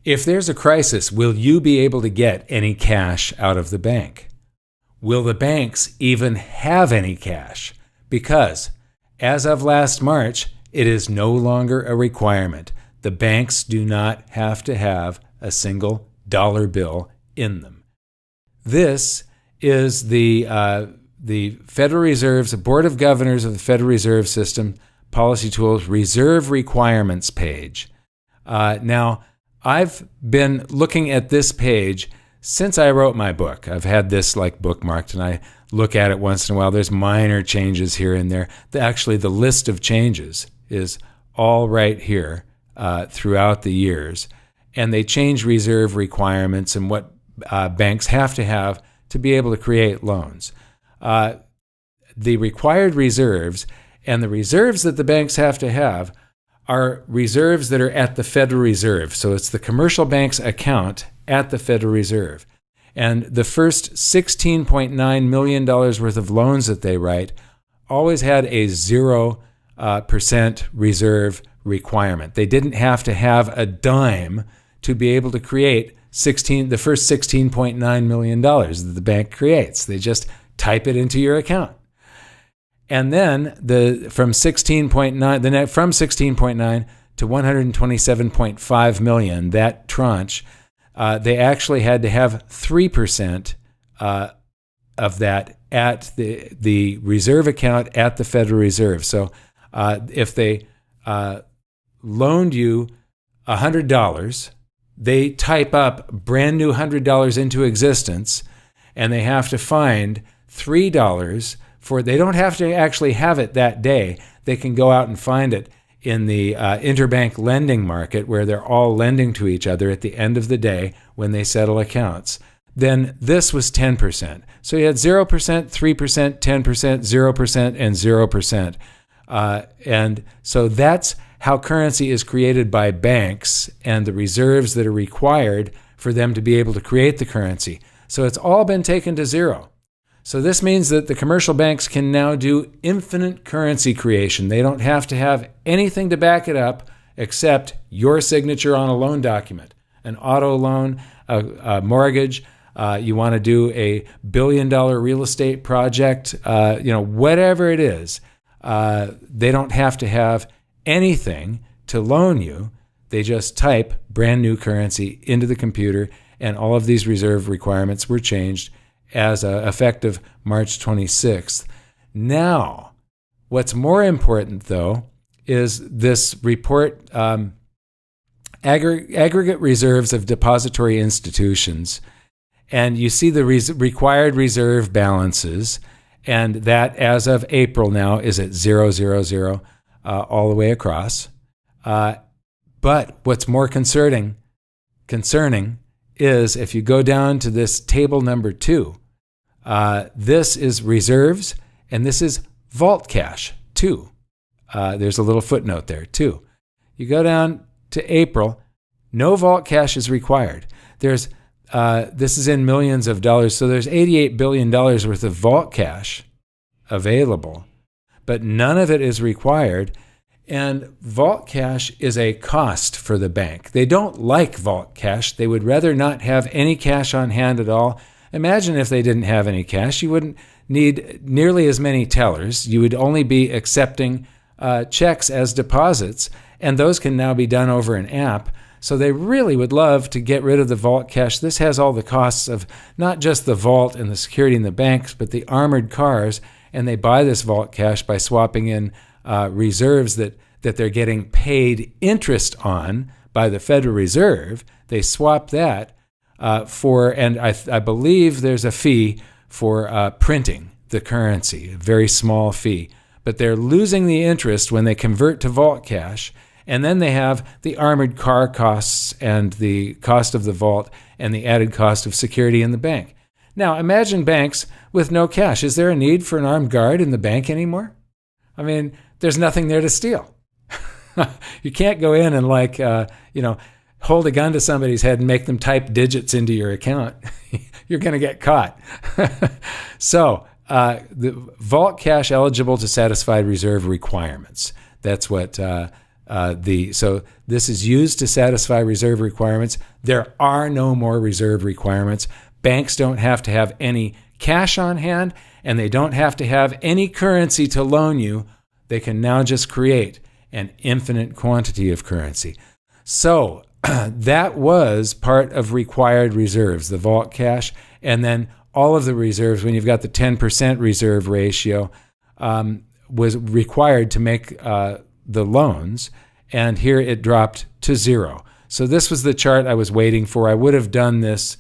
If there's a crisis, will you be able to get any cash out of the bank? Will the banks even have any cash? Because as of last March, it is no longer a requirement. The banks do not have to have a single dollar bill in them. This is the Federal Reserve's, the Board of Governors of the Federal Reserve System, Policy Tools, Reserve Requirements page. Now, I've been looking at this page since I wrote my book. I've had this like bookmarked, and I look at it once in a while. There's minor changes here and there. Actually, the list of changes is all right here throughout the years. And they change reserve requirements and what banks have to be able to create loans. The required reserves and the reserves that the banks have to have are reserves that are at the Federal Reserve. So it's the commercial bank's account at the Federal Reserve. And the first $16.9 million worth of loans that they write always had a 0% reserve requirement. They didn't have to have a dime to be able to create the first $16.9 million that the bank creates. They just type it into your account. And then from 16.9 to 127.5 million, that tranche, they actually had to have 3% of that at the reserve account at the Federal Reserve. So if they loaned you $100, they type up brand new $100 into existence, and they have to find $3 they don't have to actually have it that day. They can go out and find it in the interbank lending market where they're all lending to each other at the end of the day when they settle accounts. Then this was 10%. So you had 0%, 3%, 10%, 0%, and 0%. And so that's how currency is created by banks and the reserves that are required for them to be able to create the currency. So it's all been taken to zero. So this means that the commercial banks can now do infinite currency creation. They don't have to have anything to back it up except your signature on a loan document, an auto loan, a mortgage. You want to do a billion-dollar real estate project, whatever it is. They don't have to have anything to loan you. They just type brand new currency into the computer, and all of these reserve requirements were changed as effective March 26th. Now, what's more important, though, is this report, Aggregate Reserves of Depository Institutions. And you see the required reserve balances, and that as of April now is at 000 all the way across. But what's more concerning is if you go down to this table number 2, this is reserves, and this is vault cash, too. There's a little footnote there, too. You go down to April, no vault cash is required. This is in millions of dollars, so there's $88 billion worth of vault cash available, but none of it is required. And vault cash is a cost for the bank. They don't like vault cash. They would rather not have any cash on hand at all. Imagine if they didn't have any cash. You wouldn't need nearly as many tellers. You would only be accepting checks as deposits, and those can now be done over an app. So they really would love to get rid of the vault cash. This has all the costs of not just the vault and the security in the banks, but the armored cars, and they buy this vault cash by swapping in reserves that they're getting paid interest on by the Federal Reserve. They swap that and I believe there's a fee for printing the currency, a very small fee. But they're losing the interest when they convert to vault cash, and then they have the armored car costs and the cost of the vault and the added cost of security in the bank. Now, imagine banks with no cash. Is there a need for an armed guard in the bank anymore? I mean, there's nothing there to steal. You can't go in and hold a gun to somebody's head and make them type digits into your account. You're going to get caught. So the vault cash eligible to satisfy reserve requirements. That's what So this is used to satisfy reserve requirements. There are no more reserve requirements. Banks don't have to have any cash on hand, and they don't have to have any currency to loan you. They can now just create an infinite quantity of currency. So that was part of required reserves, the vault cash, and then all of the reserves, when you've got the 10% reserve ratio, was required to make the loans, and here it dropped to 0. So this was the chart I was waiting for. I would have done this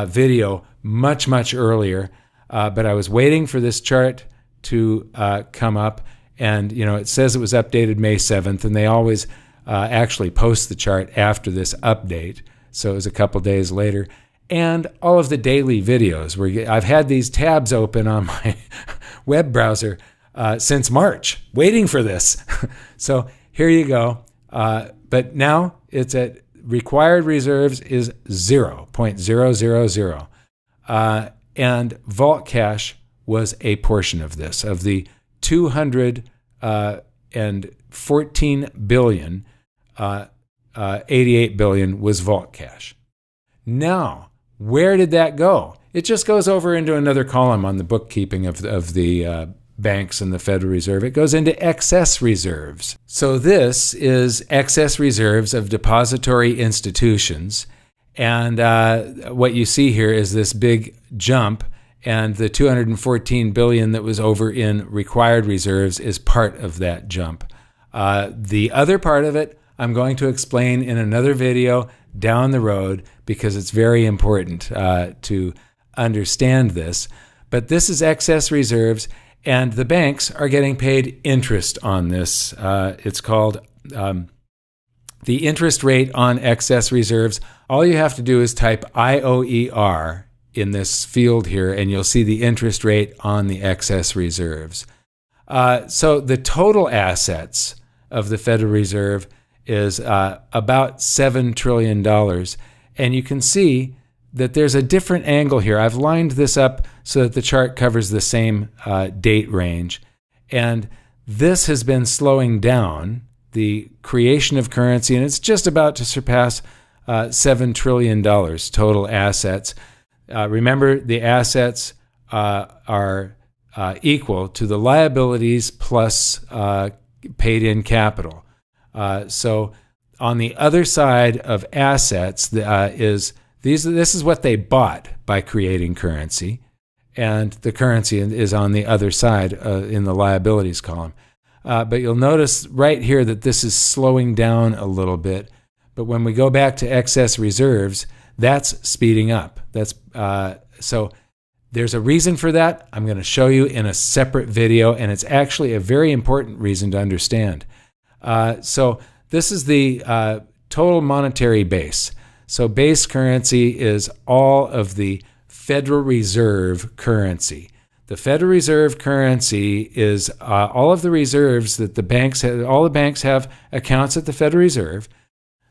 video much, much earlier, but I was waiting for this chart to come up, and it says it was updated May 7th, and they always actually post the chart after this update, so it was a couple days later. And all of the daily videos, I've had these tabs open on my web browser since March, waiting for this. So here you go. But now it's at required reserves is 0.000. And vault cash was a portion of this. Of the 214 billion, 88 billion was vault cash. Now, where did that go? It just goes over into another column on the bookkeeping of the banks and the Federal Reserve. It goes into excess reserves. So this is excess reserves of depository institutions. And what you see here is this big jump, and the 214 billion that was over in required reserves is part of that jump. The other part of it, I'm going to explain in another video down the road, because it's very important to understand this. But this is excess reserves, and the banks are getting paid interest on this. It's called the interest rate on excess reserves. All you have to do is type IOER in this field here, and you'll see the interest rate on the excess reserves. So the total assets of the Federal Reserve is about $7 trillion. And you can see that there's a different angle here. I've lined this up so that the chart covers the same date range. And this has been slowing down, the creation of currency, and it's just about to surpass $7 trillion total assets. Remember, the assets are equal to the liabilities plus paid-in capital. So on the other side of assets this is what they bought by creating currency, and the currency is on the other side in the liabilities column. But you'll notice right here that this is slowing down a little bit. But when we go back to excess reserves, that's speeding up. So there's a reason for that. I'm going to show you in a separate video, and it's actually a very important reason to understand. So this is the total monetary base. So base currency is all of the Federal Reserve currency. The Federal Reserve currency is all of the reserves that the banks have. All the banks have accounts at the Federal Reserve.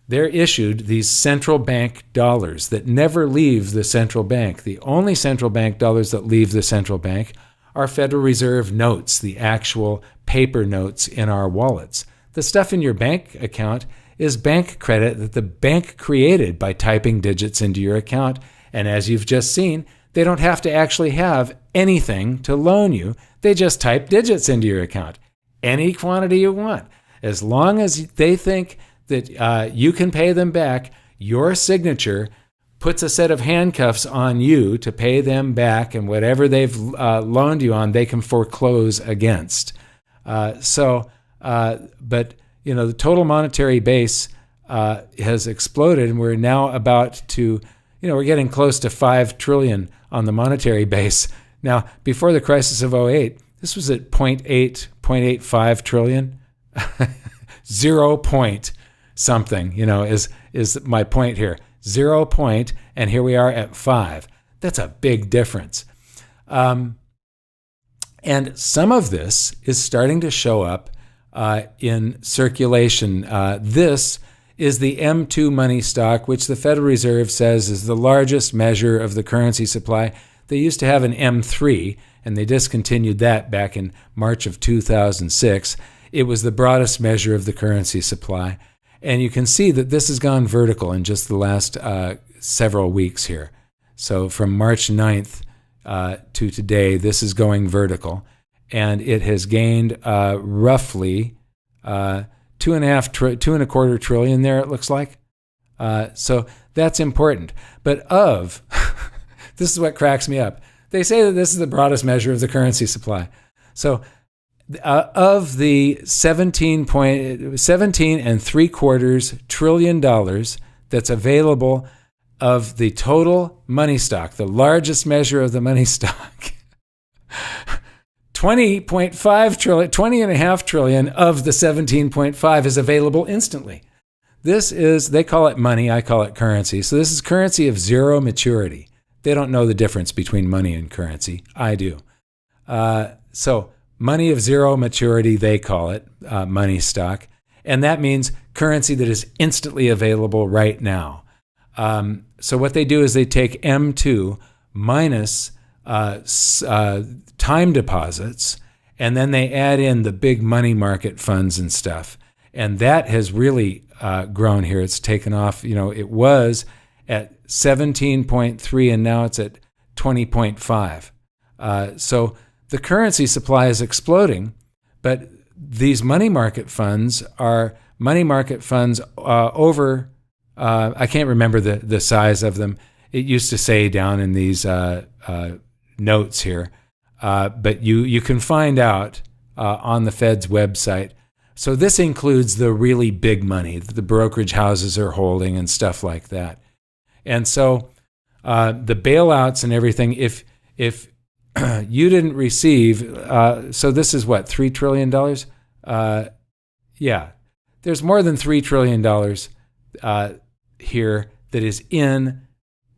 They're issued these central bank dollars that never leave the central bank. The only central bank dollars that leave the central bank are Federal Reserve notes, the actual paper notes in our wallets. The stuff in your bank account is bank credit that the bank created by typing digits into your account. And as you've just seen, they don't have to actually have anything to loan you. They just type digits into your account, any quantity you want. As long as they think that you can pay them back, your signature puts a set of handcuffs on you to pay them back, and whatever they've loaned you on, they can foreclose against. But the total monetary base has exploded, and we're now about to, we're getting close to 5 trillion on the monetary base. Now, before the crisis of 2008, this was at 0.85 trillion. 0 point something, is my point here. 0 point, and here we are at 5. That's a big difference. And some of this is starting to show up in circulation. This is the M2 money stock, which the Federal Reserve says is the largest measure of the currency supply. They used to have an M3, and they discontinued that back in March of 2006. it was the broadest measure of the currency supply. And you can see that this has gone vertical in just the last several weeks here. So from March 9th to today, this is going vertical. And it has gained roughly $2.25 trillion there, it looks like. So that's important. But this is what cracks me up. They say that this is the broadest measure of the currency supply. So of the $17.3 trillion that's available of the total money stock, the largest measure of the money stock, 20.5 trillion of the 17.5 is available instantly. This is, they call it money, I call it currency. So this is currency of zero maturity. They don't know the difference between money and currency. I do. So money of zero maturity, they call it money stock. And that means currency that is instantly available right now. So what they do is they take M2 minus time deposits, and then they add in the big money market funds and stuff. And that has really grown here. It's taken off. It was at 17.3 and now it's at 20.5. So the currency supply is exploding, but these money market funds are over, I can't remember the size of them. It used to say down in these notes here, but you can find out on the Fed's website. So this includes the really big money that the brokerage houses are holding and stuff like that. And so the bailouts and everything, if you didn't receive, so this is what, $3 trillion? Yeah, there's more than $3 trillion here that is in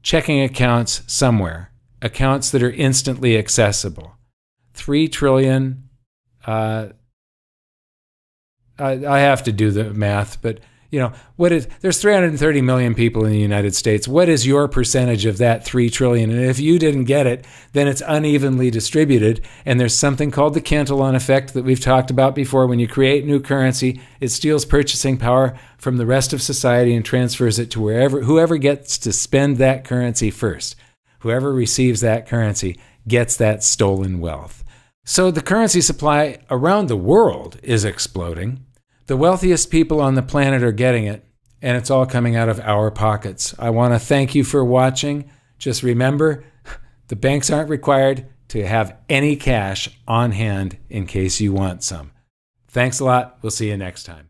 checking accounts somewhere, accounts that are instantly accessible. 3 trillion, I have to do the math, but there's 330 million people in the United States. What is your percentage of that 3 trillion? And if you didn't get it, then it's unevenly distributed. And there's something called the Cantillon effect that we've talked about before. When you create new currency, it steals purchasing power from the rest of society and transfers it to whoever gets to spend that currency first. Whoever receives that currency gets that stolen wealth. So the currency supply around the world is exploding. The wealthiest people on the planet are getting it, and it's all coming out of our pockets. I want to thank you for watching. Just remember, the banks aren't required to have any cash on hand in case you want some. Thanks a lot. We'll see you next time.